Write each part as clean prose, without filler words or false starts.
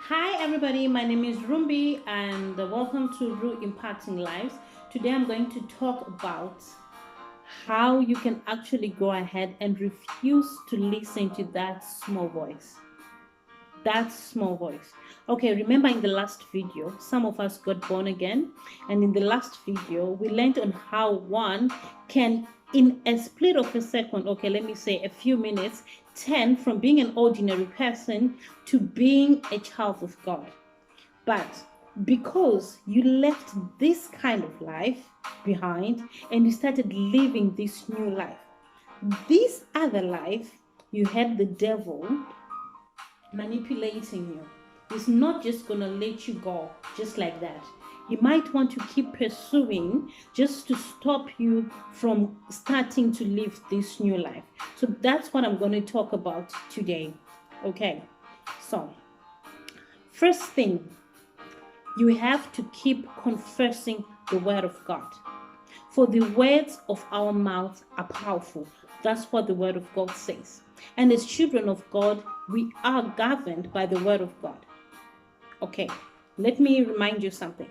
Hi everybody, my name is Rumbi and welcome to Ru Impacting Lives. Today I'm going to talk about how you can actually go ahead and refuse to listen to that small voice. That small voice. Okay, remember in the last video, some of us got born again, and in the last video, we learned on how one can, in a split of a second, okay, let me say a few minutes, turn from being an ordinary person to being a child of God. But because you left this kind of life behind and you started living this new life, this other life, you had the devil manipulating you. He's not just going to let you go just like that. He might want to keep pursuing just to stop you from starting to live this new life. So that's what I'm going to talk about today. Okay, so first thing, you have to keep confessing the word of God. For the words of our mouth are powerful. That's what the word of God says. And as children of God, we are governed by the word of God. Okay, let me remind you something.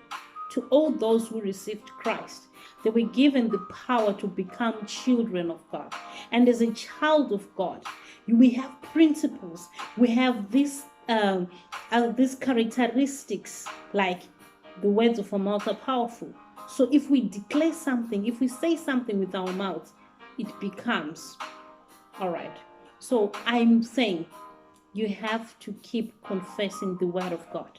To all those who received Christ, they were given the power to become children of God. And as a child of God, we have principles. We have these characteristics, like the words of our mouth are powerful. So if we declare something, if we say something with our mouth, it becomes. All right. So I'm saying you have to keep confessing the word of God.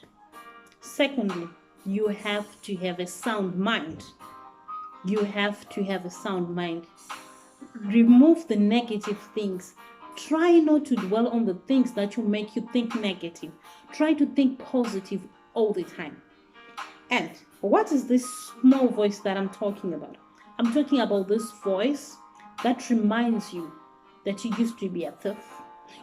Secondly, you have to have a sound mind. You have to have a sound mind. Remove the negative things. Try not to dwell on the things that will make you think negative. Try to think positive all the time. And what is this small voice that I'm talking about? I'm talking about this voice that reminds you that you used to be a thief,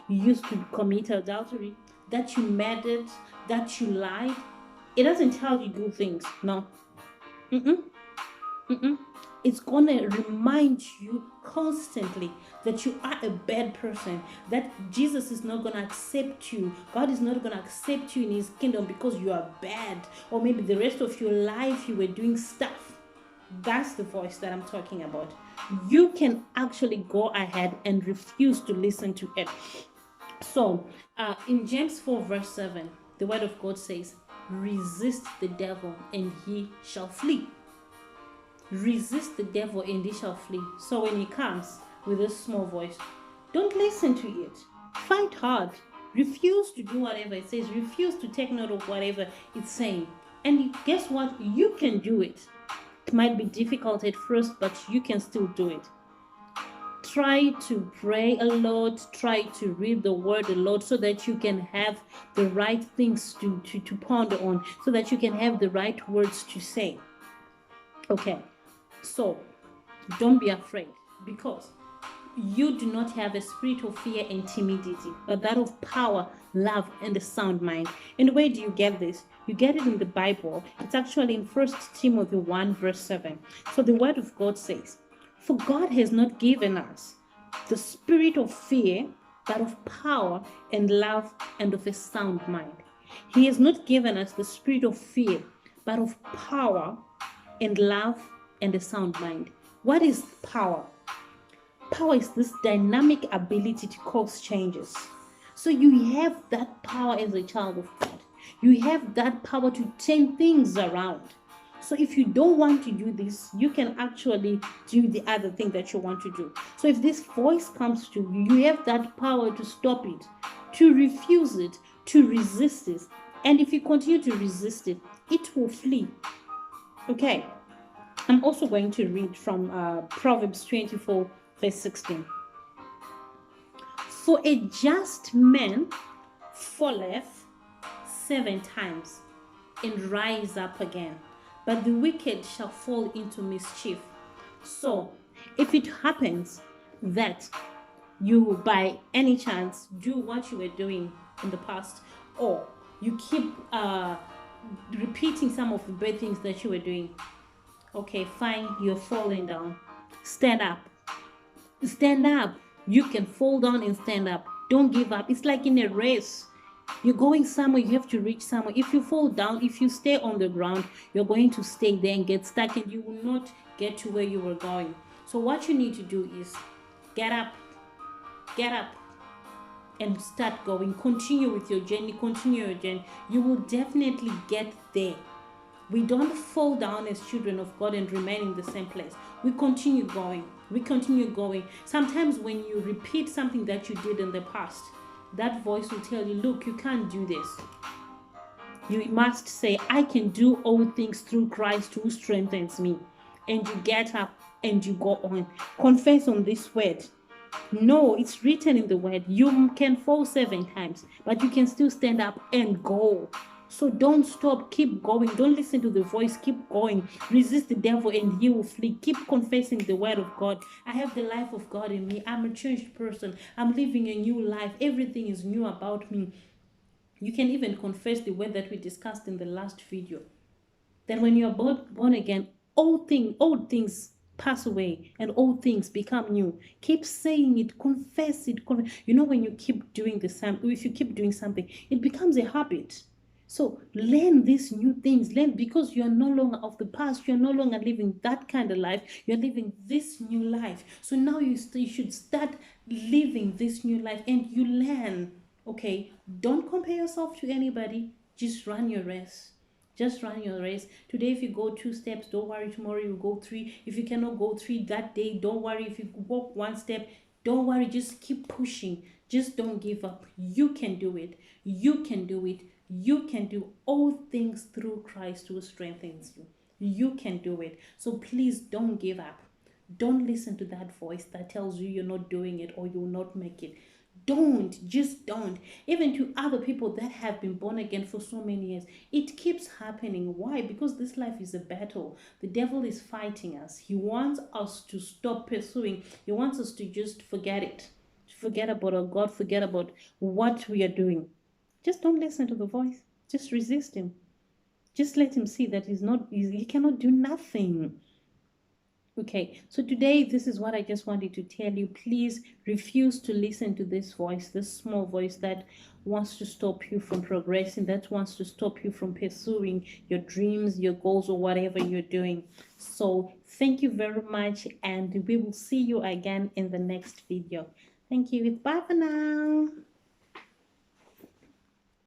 you used to commit adultery, that you murdered, that you lied. It doesn't tell you good things. No. Mm-mm. Mm-mm. It's gonna remind you constantly that you are a bad person, that Jesus is not gonna accept you, God is not gonna accept you in his kingdom because you are bad, or maybe the rest of your life you were doing stuff. That's the voice that I'm talking about. You can actually go ahead and refuse to listen to it. So in James 4 verse 7, the word of God says, resist the devil and he shall flee. Resist the devil and he shall flee. So when he comes with a small voice, don't listen to it. Fight hard. Refuse to do whatever it says. Refuse to take note of whatever it's saying. And guess what? You can do it. It might be difficult at first, but you can still do it. Try to pray a lot. Try to read the word a lot so that you can have the right things to ponder on, so that you can have the right words to say. Okay. So, don't be afraid, because you do not have a spirit of fear and timidity, but that of power, love, and a sound mind. And where do you get this? You get it in the Bible. It's actually in 1 Timothy 1 verse 7. So the word of God says, for God has not given us the spirit of fear, but of power and love and of a sound mind. He has not given us the spirit of fear, but of power and love and a sound mind. What is power? Power is this dynamic ability to cause changes. So you have that power as a child of God. You have that power to turn things around. So if you don't want to do this, you can actually do the other thing that you want to do. So if this voice comes to you, you have that power to stop it, to refuse it, to resist it. And if you continue to resist it, it will flee. Okay. I'm also going to read from Proverbs 24, verse 16. For a just man falleth 7 times and rise up again, but the wicked shall fall into mischief. So, if it happens that you by any chance do what you were doing in the past, or you keep repeating some of the bad things that you were doing, okay, fine, you're falling down. Stand up. Stand up. You can fall down and stand up. Don't give up. It's like in a race. You're going somewhere, you have to reach somewhere. If you fall down, if you stay on the ground, you're going to stay there and get stuck, and you will not get to where you were going. So what you need to do is get up, get up, and start going. Continue with your journey, continue your journey. You will definitely get there. We don't fall down as children of God and remain in the same place. We continue going. We continue going. Sometimes when you repeat something that you did in the past, that voice will tell you, look, you can't do this. You must say, I can do all things through Christ who strengthens me. And you get up and you go on. Confess on this word. No, it's written in the word. You can fall 7 times, but you can still stand up and go. So don't stop, keep going. Don't listen to the voice, keep going. Resist the devil and he will flee. Keep confessing the word of God. I have the life of God in me. I'm a changed person. I'm living a new life. Everything is new about me. You can even confess the word that we discussed in the last video. Then when you are born again, all things pass away and all things become new. Keep saying it, confess it. You know, when you keep doing the same, if you keep doing something, it becomes a habit. So learn these new things. Learn, because you are no longer of the past. You are no longer living that kind of life. You're living this new life. So now you should start living this new life, and you learn. Okay, don't compare yourself to anybody. Just run your race. Just run your race. Today, if you go 2 steps, don't worry. Tomorrow, you go 3. If you cannot go 3 that day, don't worry. If you walk 1 step, don't worry. Just keep pushing. Just don't give up. You can do it. You can do it. You can do all things through Christ who strengthens you. You can do it. So please don't give up. Don't listen to that voice that tells you you're not doing it or you'll not make it. Just don't. Even to other people that have been born again for so many years, it keeps happening. Why? Because this life is a battle. The devil is fighting us. He wants us to stop pursuing. He wants us to just forget it. Forget about our God. Forget about what we are doing. Just don't listen to the voice. Just resist him. Just let him see that he cannot do nothing. Okay, so today this is what I just wanted to tell you. Please refuse to listen to this voice, this small voice that wants to stop you from progressing, that wants to stop you from pursuing your dreams, your goals, or whatever you're doing. So thank you very much, and we will see you again in the next video. Thank you. Bye for now.